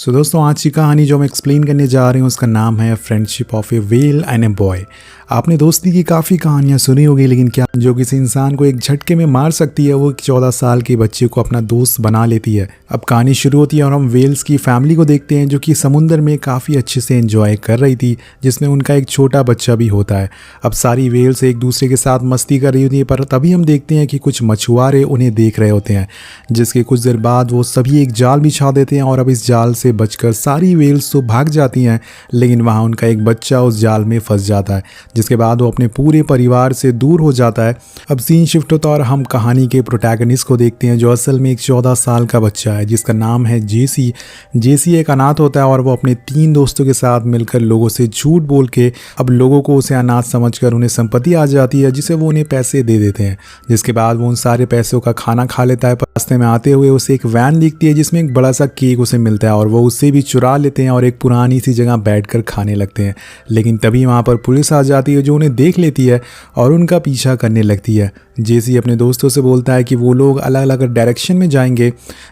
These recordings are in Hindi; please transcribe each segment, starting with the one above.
दोस्तों आज की कहानी जो मैं एक्सप्लेन करने जा रही हूँ उसका नाम है friendship of A whale and a boy. आपने दोस्ती की काफ़ी कहानियाँ सुनी होगी, लेकिन क्या जो किसी इंसान को एक झटके में मार सकती है वो एक 14 साल के बच्चे को अपना दोस्त बना लेती है। अब कहानी शुरू होती है और हम वेल्स की फैमिली को देखते हैं जो कि समुंदर में काफ़ी अच्छे से एंजॉय कर रही थी, जिसमें उनका एक छोटा बच्चा भी होता है। अब सारी वेल्स एक दूसरे के साथ मस्ती कर रही होती है, पर तभी हम देखते हैं कि कुछ मछुआरे उन्हें देख रहे होते हैं, जिसके कुछ देर बाद वो सभी एक जाल बिछा देते हैं और अब इस जाल से बचकर सारी वेल्स तो भाग जाती हैं, लेकिन वहाँ उनका एक बच्चा उस जाल में फंस जाता है, जिसके बाद वो अपने पूरे परिवार से दूर हो जाता है। अब सीन शिफ्ट होता है और हम कहानी के प्रोटैगनिस्ट को देखते हैं जो असल में एक 14 साल का बच्चा है जिसका नाम है जेसी। जेसी एक अनाथ होता है और वो अपने 3 दोस्तों के साथ मिलकर लोगों से झूठ बोल के अब लोगों को उसे अनाथ समझकर उन्हें संपत्ति आ जाती है, जिसे वो उन्हें पैसे दे देते हैं, जिसके बाद वो उन सारे पैसों का खाना खा लेता है। रास्ते में आते हुए उसे एक वैन दिखती है जिसमें एक बड़ा सा केक उसे मिलता है और वो उससे भी चुरा लेते हैं और एक पुरानी सी जगह बैठकर खाने लगते हैं। लेकिन तभी वहाँ पर पुलिस आ जाती है जो उन्हें देख लेती है और उनका पीछा करने लगती है। जेसी अपने दोस्तों से बोलता है कि वो लोग अलग अलग डायरेक्शन में जाएंगे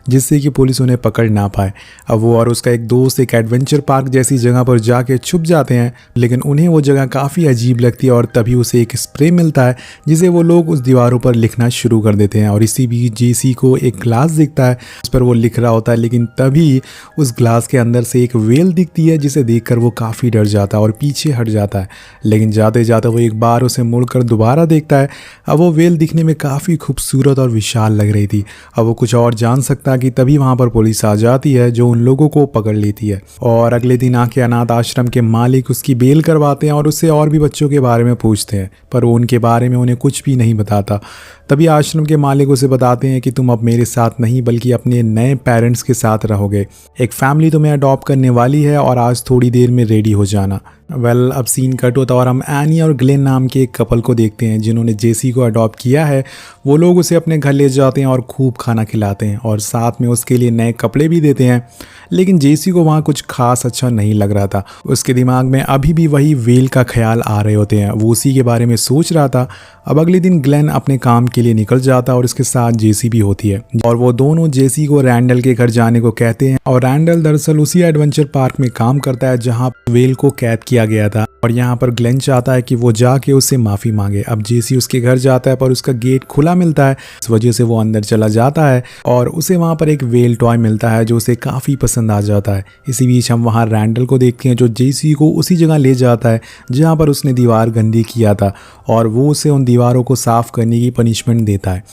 जिससे कि पुलिस उन्हें पकड़ ना पाए। अब वो और उसका एक दोस्त एक एडवेंचर पार्क जैसी जगह पर जाके छुप जाते हैं, लेकिन उन्हें वो जगह काफ़ी अजीब लगती है और तभी उसे एक स्प्रे मिलता है जिसे वो लोग उस दीवारों पर लिखना शुरू कर देते हैं। और इसी बीच जेसी को एक ग्लास दिखता है, उस पर वो लिख रहा होता है, लेकिन तभी उस ग्लास के अंदर से एक वेल दिखती है जिसे देखकर वो काफ़ी डर जाता है और पीछे हट जाता है। लेकिन जाते जाते वो एक बार उसे मुड़कर दोबारा देखता है। अब वो वेल दिखने में काफ़ी खूबसूरत और विशाल लग रही थी। अब वो कुछ और जान सकता कि तभी वहाँ पर पुलिस आ जाती है जो उन लोगों को पकड़ लेती है। और अगले दिन आके अनाथ आश्रम के मालिक उसकी बेल करवाते हैं और उससे और भी बच्चों के बारे में पूछते हैं, पर वो उनके बारे में उन्हें कुछ भी नहीं बताता। तभी आश्रम के मालिक उसे बताते हैं कि तुम अब मेरे साथ नहीं बल्कि अपने नए पेरेंट्स के साथ रहोगे। एक फैमिली तुम्हें अडॉप्ट करने वाली है और आज थोड़ी देर में रेडी हो जाना। अब सीन कट होता है और हम एनी और ग्लेन नाम के एक कपल को देखते हैं जिन्होंने जेसी को अडॉप्ट किया है। वो लोग उसे अपने घर ले जाते हैं और खूब खाना खिलाते हैं और साथ में उसके लिए नए कपड़े भी देते हैं। लेकिन जेसी को वहाँ कुछ खास अच्छा नहीं लग रहा था। उसके दिमाग में अभी भी वही वेल का ख्याल आ रहे होते हैं, वो उसी के बारे में सोच रहा था। अब अगले दिन ग्लेन अपने काम के लिए निकल जाता है और उसके साथ जेसी भी होती है और वो दोनों जेसी को रैंडल के घर जाने को कहते हैं। और रैंडल दरअसल उसी एडवेंचर पार्क में काम करता है जहाँ वेल को कैद किया गया था और यहाँ पर ग्लेन चाहता है कि वो जाके उससे माफ़ी मांगे। अब जेसी उसके घर जाता है पर उसका गेट खुला मिलता है, इस वजह से वो अंदर चला जाता है और उसे वहाँ पर एक वेल टॉय मिलता है जो उसे काफ़ी पसंद आ जाता है। इसी बीच हम वहाँ रैंडल को देखते हैं जो जेसी को उसी जगह ले जाता है जहाँ पर उसने दीवार गंदी किया था और वो उसे उन दीवारों को साफ़ करने की पनिशमेंट देता है,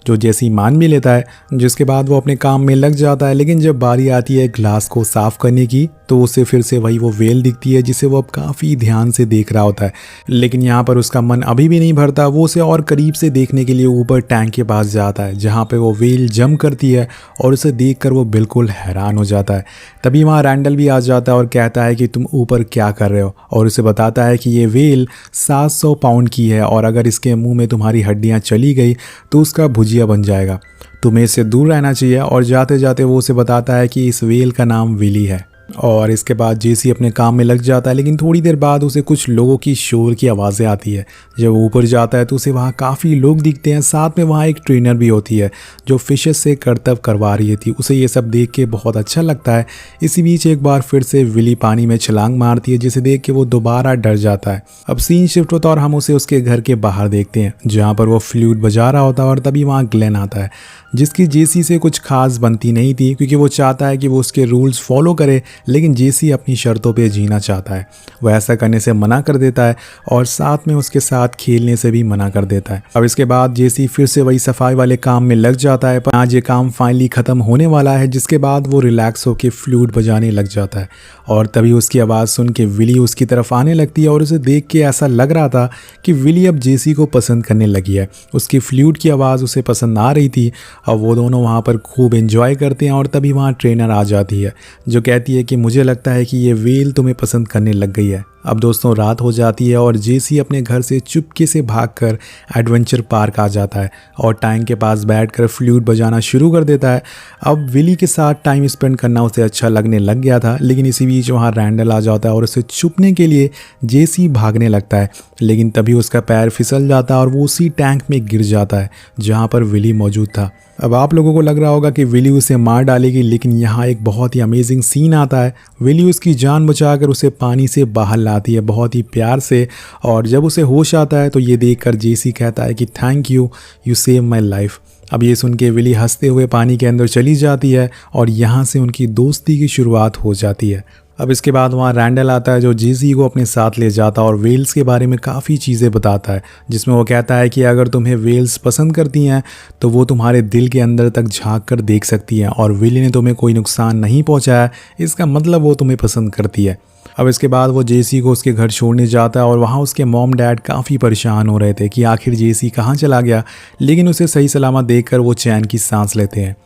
जो जेसी मान भी लेता है। जिसके बाद वो अपने काम में लग जाता है। लेकिन जब बारी आती है ग्लास को साफ़ करने की तो उसे फिर से वही वो वेल दिखती है जिसे वो अब काफ़ी ध्यान से देख रहा होता है। लेकिन यहाँ पर उसका मन अभी भी नहीं भरता। वो उसे और करीब से देखने के लिए ऊपर टैंक के पास जाता है जहाँ पे वो वेल जंप करती है और उसे देखकर वो बिल्कुल हैरान हो जाता है। तभी वहाँ रैंडल भी आ जाता है और कहता है कि तुम ऊपर क्या कर रहे हो, और उसे बताता है कि ये वेल 700 पाउंड की है और अगर इसके मुँह में तुम्हारी हड्डियाँ चली गई तो उसका भुजिया बन जाएगा, तुम्हें इससे दूर रहना चाहिए। और जाते जाते वो उसे बताता है कि इस वेल का नाम विली है। और इसके बाद जेसी अपने काम में लग जाता है, लेकिन थोड़ी देर बाद उसे कुछ लोगों की शोर की आवाज़ें आती है। जब वो ऊपर जाता है तो उसे वहाँ काफ़ी लोग दिखते हैं, साथ में वहाँ एक ट्रेनर भी होती है जो फिशेस से करतब करवा रही थी। उसे ये सब देख के बहुत अच्छा लगता है। इसी बीच एक बार फिर से विली पानी में छलांग मारती है जिसे देख के वो दोबारा डर जाता है। अब सीन शिफ्ट होता है और हम उसे उसके घर के बाहर देखते हैं जहाँ पर वो फ्लूट बजा रहा होता है और तभी वहाँ ग्लेन आता है जिसकी जेसी से कुछ खास बनती नहीं थी क्योंकि वो चाहता है कि वो उसके रूल्स फॉलो करे, लेकिन जेसी अपनी शर्तों पे जीना चाहता है। वह ऐसा करने से मना कर देता है और साथ में उसके साथ खेलने से भी मना कर देता है। अब इसके बाद जेसी फिर से वही सफाई वाले काम में लग जाता है, पर आज ये काम फाइनली ख़त्म होने वाला है, जिसके बाद वो रिलैक्स होकर फ्लूट बजाने लग जाता है। और तभी उसकी आवाज़ सुन के विली उसकी तरफ आने लगती है और उसे देख के ऐसा लग रहा था कि विली अब जेसी को पसंद करने लगी है। उसकी फ्लूट की आवाज़ उसे पसंद आ रही थी। अब वो दोनों वहाँ पर खूब एंजॉय करते हैं और तभी वहाँ ट्रेनर आ जाती है जो कहती है कि मुझे लगता है कि ये वेल तुम्हें पसंद करने लग गई है। अब दोस्तों रात हो जाती है और जेसी अपने घर से चुपके से भागकर एडवेंचर पार्क आ जाता है और टैंक के पास बैठकर फ्लूट बजाना शुरू कर देता है। अब विली के साथ टाइम स्पेंड करना उसे अच्छा लगने लग गया था, लेकिन इसी बीच वहाँ रैंडल आ जाता है और उसे छुपने के लिए जेसी भागने लगता है, लेकिन तभी उसका पैर फिसल जाता है और वो उसी टैंक में गिर जाता है जहाँ पर विली मौजूद था। अब आप लोगों को लग रहा होगा कि विली उसे मार डालेगी, लेकिन यहाँ एक बहुत ही अमेजिंग सीन आता है। विली उसकी जान बचाकर उसे पानी से बाहर लाती है बहुत ही प्यार से, और जब उसे होश आता है तो ये देखकर जेसी कहता है कि thank you, you save my life. अब ये सुन के विली हंसते हुए पानी के अंदर चली जाती है और यहाँ से उनकी दोस्ती की शुरुआत हो जाती है। अब इसके बाद वहाँ रैंडल आता है जो जेसी को अपने साथ ले जाता है और वेल्स के बारे में काफ़ी चीज़ें बताता है, जिसमें वो कहता है कि अगर तुम्हें वेल्स पसंद करती हैं तो वो तुम्हारे दिल के अंदर तक झांक कर देख सकती हैं, और विली ने तुम्हें कोई नुकसान नहीं पहुँचाया, इसका मतलब वो तुम्हें पसंद करती है। अब इसके बाद वो जेसी को उसके घर छोड़ने जाता है और वहाँ उसके मॉम डैड काफ़ी परेशान हो रहे थे कि आखिर जेसी कहाँ चला गया, लेकिन उसे सही सलामत देखकर वो चैन की सांस लेते हैं।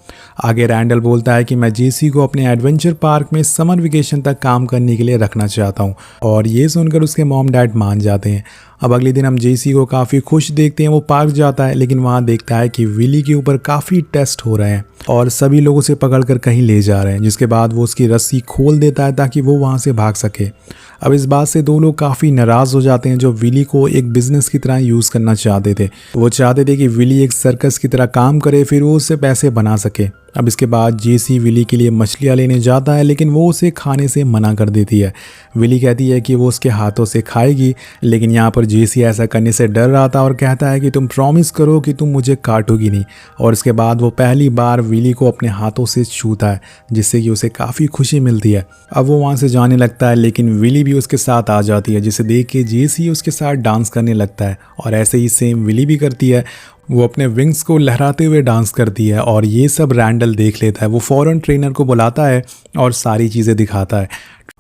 आगे रैंडल बोलता है कि मैं जेसी को अपने एडवेंचर पार्क में समर वेकेशन तक काम करने के लिए रखना चाहता हूँ, और ये सुनकर उसके मॉम डैड मान जाते हैं। अब अगले दिन हम जेसी को काफ़ी खुश देखते हैं। वो पार्क जाता है, लेकिन वहाँ देखता है कि विली के ऊपर काफ़ी टेस्ट हो रहे हैं और सभी लोग उसे पकड़कर कहीं ले जा रहे हैं, जिसके बाद वो उसकी रस्सी खोल देता है ताकि वो वहाँ से भाग सके। अब इस बात से दो लोग काफ़ी नाराज़ हो जाते हैं जो विली को एक बिजनेस की तरह यूज़ करना चाहते थे। वो चाहते थे कि विली एक सर्कस की तरह काम करे, फिर वो उससे पैसे बना सके। अब इसके बाद जेसी विली के लिए मछलियाँ लेने जाता है, लेकिन वो उसे खाने से मना कर देती है। विली कहती है कि वो उसके हाथों से खाएगी, लेकिन यहाँ पर जेसी ऐसा करने से डर रहा था और कहता है कि तुम प्रॉमिस करो कि तुम मुझे काटोगी नहीं। और इसके बाद वो पहली बार विली को अपने हाथों से छूता है, जिससे कि उसे काफ़ी खुशी मिलती है। अब वो वहाँ से जाने लगता है, लेकिन विली भी उसके साथ आ जाती है, जिसे देख के जेसी उसके साथ डांस करने लगता है, और ऐसे ही सेम विली भी करती है। वो अपने विंग्स को लहराते हुए डांस करती है और ये सब रैंडल देख लेता है। वो फ़ौरन ट्रेनर को बुलाता है और सारी चीज़ें दिखाता है,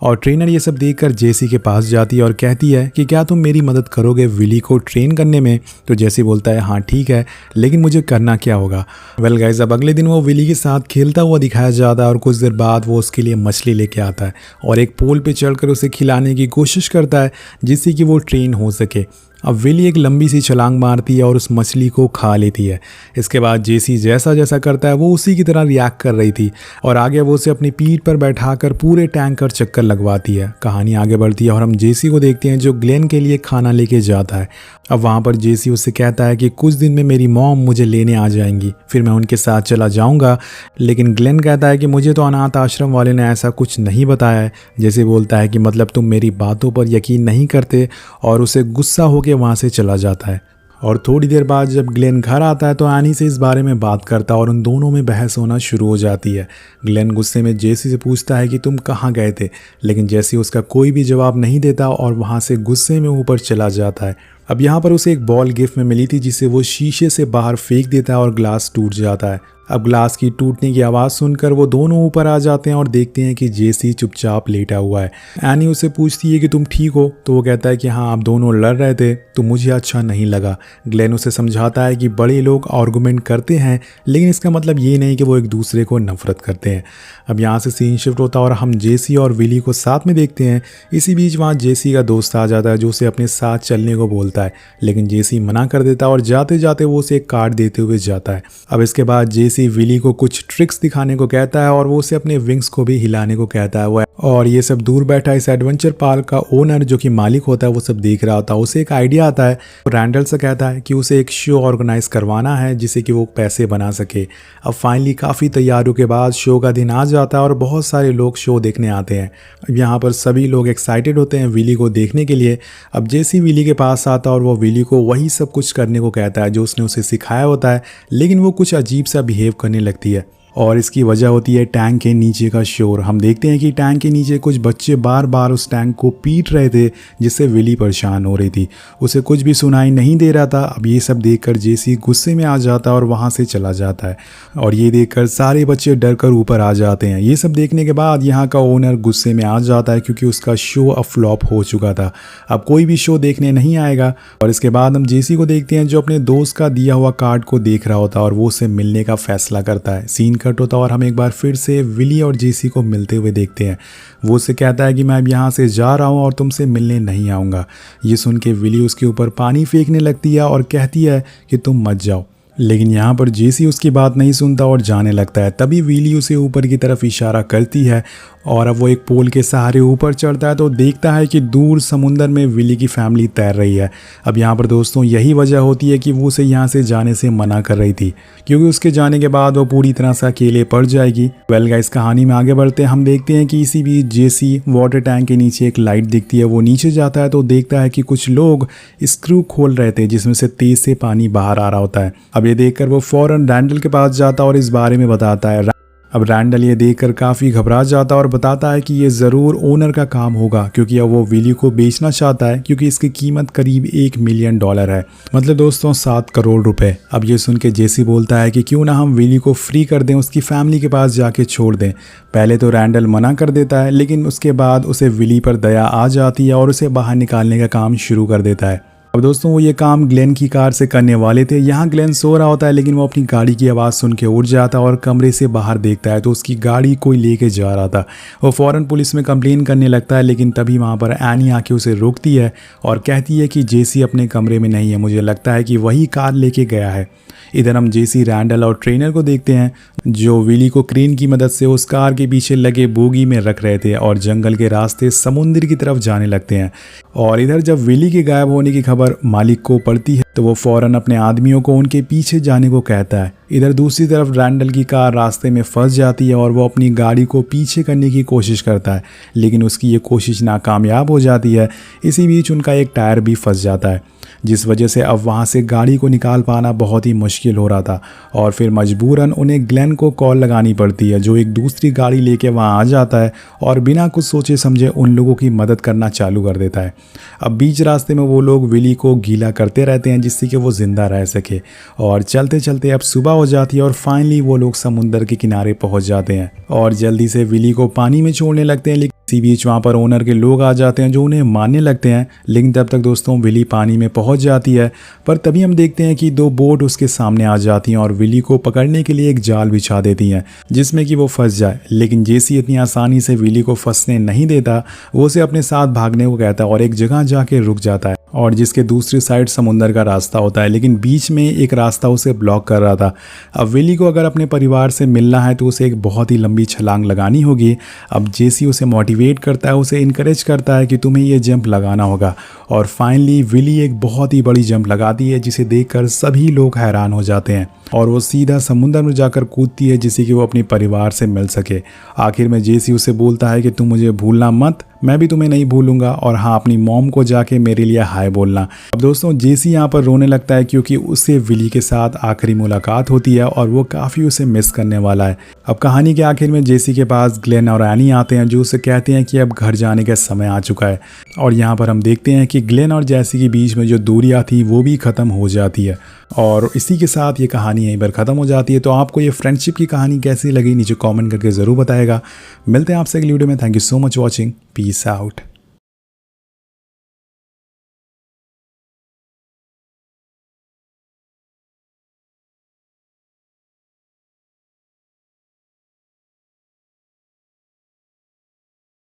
और ट्रेनर ये सब देखकर जेसी के पास जाती है और कहती है कि क्या तुम मेरी मदद करोगे विली को ट्रेन करने में। तो जेसी बोलता है हाँ ठीक है, लेकिन मुझे करना क्या होगा। वेल गाइस, अब अगले दिन वो विली के साथ खेलता हुआ दिखाया जाता है और कुछ देर बाद वो उसके लिए मछली लेके आता है और एक पोल पे चढ़कर उसे खिलाने की कोशिश करता है, जिससे कि वो ट्रेन हो सके। अब विली एक लंबी सी छलांग मारती है और उस मछली को खा लेती है। इसके बाद जेसी जैसा जैसा करता है वो उसी की तरह रिएक्ट कर रही थी, और आगे वो उसे अपनी पीठ पर बैठाकर पूरे टैंक पर चक्कर लगवाती है। कहानी आगे बढ़ती है और हम जेसी को देखते हैं जो ग्लेन के लिए खाना लेके जाता है। अब वहाँ पर जेसी उससे कहता है कि कुछ दिन में मेरी मॉम मुझे लेने आ जाएंगी, फिर मैं उनके साथ चला जाऊँगा। लेकिन ग्लेन कहता है कि मुझे तो अनाथ आश्रम वाले ने ऐसा कुछ नहीं बताया है। जेसी बोलता है कि मतलब तुम मेरी बातों पर यकीन नहीं करते, और उसे गुस्सा होकर वहाँ से चला जाता है। और थोड़ी देर बाद जब ग्लेन घर आता है तो एनी से इस बारे में बात करता है और उन दोनों में बहस होना शुरू हो जाती है। ग्लेन गुस्से में जेसी से पूछता है कि तुम कहाँ गए थे, लेकिन जेसी उसका कोई भी जवाब नहीं देता और वहाँ से गुस्से में ऊपर चला जाता है। अब यहाँ पर उसे एक बॉल गिफ्ट में मिली थी, जिसे वो शीशे से बाहर फेंक देता है और ग्लास टूट जाता है। अब ग्लास की टूटने की आवाज़ सुनकर वो दोनों ऊपर आ जाते हैं और देखते हैं कि जेसी चुपचाप लेटा हुआ है। एनी उससे पूछती है कि तुम ठीक हो, तो वो कहता है कि हाँ, आप दोनों लड़ रहे थे तो मुझे अच्छा नहीं लगा। ग्लेन उसे समझाता है कि बड़े लोग आर्गुमेंट करते हैं, लेकिन इसका मतलब ये नहीं कि वो एक दूसरे को नफरत करते हैं। अब यहाँ से सीन शिफ्ट होता है और हम जेसी और विली को साथ में देखते हैं। इसी बीच वहाँ जेसी का दोस्त आ जाता है जो उसे अपने साथ चलने को बोलता है, लेकिन जेसी मना कर देता है और जाते जाते वो उसे एक कार्ड देते हुए जाता है। अब इसके बाद जेसी विली को कुछ ट्रिक्स दिखाने को कहता है और वो उसे अपने विंग्स को भी हिलाने को कहता है। और ये सब दूर बैठा इस एडवेंचर पार्क का ओनर जो कि मालिक होता है वो सब देख रहा होता है। उसे एक आइडिया आता है, रैंडल से कहता है कि उसे एक शो ऑर्गेनाइज करवाना है जिससे कि वो पैसे बना सके। अब फाइनली काफ़ी तैयारियों के बाद शो का दिन आ जाता है और बहुत सारे लोग शो देखने आते हैं। अब यहाँ पर सभी लोग एक्साइटेड होते हैं विली को देखने के लिए। अब जेसी विली के पास आता है और वो विली को वही सब कुछ करने को कहता है जो उसने उसे सिखाया होता है, लेकिन वो कुछ अजीब सा बिहेव करने लगती है और इसकी वजह होती है टैंक के नीचे का शोर। हम देखते हैं कि टैंक के नीचे कुछ बच्चे बार बार उस टैंक को पीट रहे थे, जिससे विली परेशान हो रही थी। उसे कुछ भी सुनाई नहीं दे रहा था। अब ये सब देखकर जेसी गुस्से में आ जाता है और वहाँ से चला जाता है, और ये देखकर सारे बच्चे डर कर ऊपर आ जाते हैं। ये सब देखने के बाद यहाँ का ओनर गुस्से में आ जाता है क्योंकि उसका शो अब फ्लॉप हो चुका था। अब कोई भी शो देखने नहीं आएगा। और इसके बाद हम जेसी को देखते हैं जो अपने दोस्त का दिया हुआ कार्ड को देख रहा होता है और वो उससे मिलने का फैसला करता है। सीन कट होता है और हम एक बार फिर से विली और जेसी को मिलते हुए देखते हैं। वो उससे कहता है कि मैं अब यहाँ से जा रहा हूँ और तुमसे मिलने नहीं आऊँगा। ये सुन के विली उसके ऊपर पानी फेंकने लगती है और कहती है कि तुम मत जाओ, लेकिन यहाँ पर जेसी उसकी बात नहीं सुनता और जाने लगता है। तभी विली उसे ऊपर की तरफ इशारा करती है और अब वो एक पोल के सहारे ऊपर चढ़ता है तो देखता है कि दूर समुंदर में विली की फैमिली तैर रही है। अब यहाँ पर दोस्तों यही वजह होती है कि वो उसे यहाँ से जाने से मना कर रही थी, क्योंकि उसके जाने के बाद वो पूरी तरह से अकेले पड़ जाएगी। वेल गाइस, कहानी में आगे बढ़ते हैं। हम देखते हैं कि इसी बीच जेसी वाटर टैंक के नीचे एक लाइट दिखती है। वो नीचे जाता है तो देखता है कि कुछ लोग स्क्रू खोल रहे थे जिसमें से तेज से पानी बाहर आ रहा होता है। अब ये देखकर वो फौरन रैंडल के पास जाता और इस बारे में बताता है। अब रैंडल ये देखकर काफ़ी घबरा जाता और बताता है कि ये ज़रूर ओनर का काम होगा, क्योंकि अब वो विली को बेचना चाहता है, क्योंकि इसकी कीमत करीब $1 मिलियन है, मतलब दोस्तों 7 करोड़ रुपए। अब ये सुन के जेसी बोलता है कि क्यों ना हम विली को फ्री कर दें, उसकी फैमिली के पास जाके छोड़ दें। पहले तो रैंडल मना कर देता है, लेकिन उसके बाद उसे विली पर दया आ जाती है और उसे बाहर निकालने का काम शुरू कर देता है। अब दोस्तों वो ये काम ग्लेन की कार से करने वाले थे। यहाँ ग्लेन सो रहा होता है, लेकिन वो अपनी गाड़ी की आवाज़ सुन के उठ जाता है और कमरे से बाहर देखता है तो उसकी गाड़ी कोई लेके जा रहा था। वो फ़ौरन पुलिस में कंप्लेन करने लगता है, लेकिन तभी वहाँ पर एनी आके उसे रोकती है और कहती है कि जेसी अपने कमरे में नहीं है, मुझे लगता है कि वही कार लेके गया है। इधर हम जेसी, रैंडल और ट्रेनर को देखते हैं जो विली को क्रेन की मदद से उस कार के पीछे लगे बोगी में रख रहे थे और जंगल के रास्ते समुद्र की तरफ जाने लगते हैं। और इधर जब विली के गायब होने की खबर मालिक को पड़ती है तो वो फौरन अपने आदमियों को उनके पीछे जाने को कहता है। इधर दूसरी तरफ रैंडल की कार रास्ते में फंस जाती है और वो अपनी गाड़ी को पीछे करने की कोशिश करता है, लेकिन उसकी ये कोशिश नाकामयाब हो जाती है। इसी बीच उनका एक टायर भी फंस जाता है, जिस वजह से अब वहाँ से गाड़ी को निकाल पाना बहुत ही मुश्किल हो रहा था। और फिर मजबूरन उन्हें ग्लेन को कॉल लगानी पड़ती है, जो एक दूसरी गाड़ी लेके वहाँ आ जाता है और बिना कुछ सोचे समझे उन लोगों की मदद करना चालू कर देता है। अब बीच रास्ते में वो लोग विली को गीला करते रहते हैं जिससे कि वो ज़िंदा रह सके। और चलते चलते अब सुबह हो जाती है और फाइनली वो लोग समुंदर के किनारे पहुँच जाते हैं और जल्दी से विली को पानी में छोड़ने लगते हैं। इसी बीच वहाँ पर ओनर के लोग आ जाते हैं जो उन्हें मारने लगते हैं, लेकिन तब तक दोस्तों विली पानी में पहुँच जाती है। पर तभी हम देखते हैं कि 2 बोट उसके सामने आ जाती हैं और विली को पकड़ने के लिए एक जाल बिछा देती हैं जिसमें कि वो फंस जाए। लेकिन जेसी इतनी आसानी से विली को फंसने नहीं देता, वो उसे अपने साथ भागने को कहता है और एक जगह जाके रुक जाता है और जिसके दूसरी साइड समुंदर का रास्ता होता है, लेकिन बीच में एक रास्ता उसे ब्लॉक कर रहा था। अब विली को अगर अपने परिवार से मिलना है तो उसे एक बहुत ही लंबी छलांग लगानी होगी। अब जेसी उसे मोटिवेट करता है, उसे इनकरेज करता है कि तुम्हें ये जंप लगाना होगा और फाइनली विली एक बहुत ही बड़ी जंप लगाती है जिसे देखकर सभी लोग हैरान हो जाते हैं और वो सीधा समुंदर में जाकर कूदती है जिससे कि वो अपने परिवार से मिल सके। आखिर में जेसी उसे बोलता है कि तुम मुझे भूलना मत, मैं भी तुम्हें नहीं भूलूंगा, और हाँ अपनी मॉम को जाके मेरे लिए हाय बोलना। अब दोस्तों जेसी यहाँ पर रोने लगता है क्योंकि उससे विली के साथ आखिरी मुलाकात होती है और वो काफ़ी उसे मिस करने वाला है। अब कहानी के आखिर में जेसी के पास ग्लेन और एनी आते हैं जो उसे कहते हैं कि अब घर जाने का समय आ चुका है और यहाँ पर हम देखते हैं कि ग्लेन और जेसी के बीच में जो दूरियाँ थी वो भी ख़त्म हो जाती है और इसी के साथ ये कहानी यहीं पर ख़त्म हो जाती है। तो आपको ये फ्रेंडशिप की कहानी कैसी लगी नीचे कमेंट करके ज़रूर बताएगा। मिलते हैं आपसे अगली वीडियो में। Thank you so much watching. Peace out.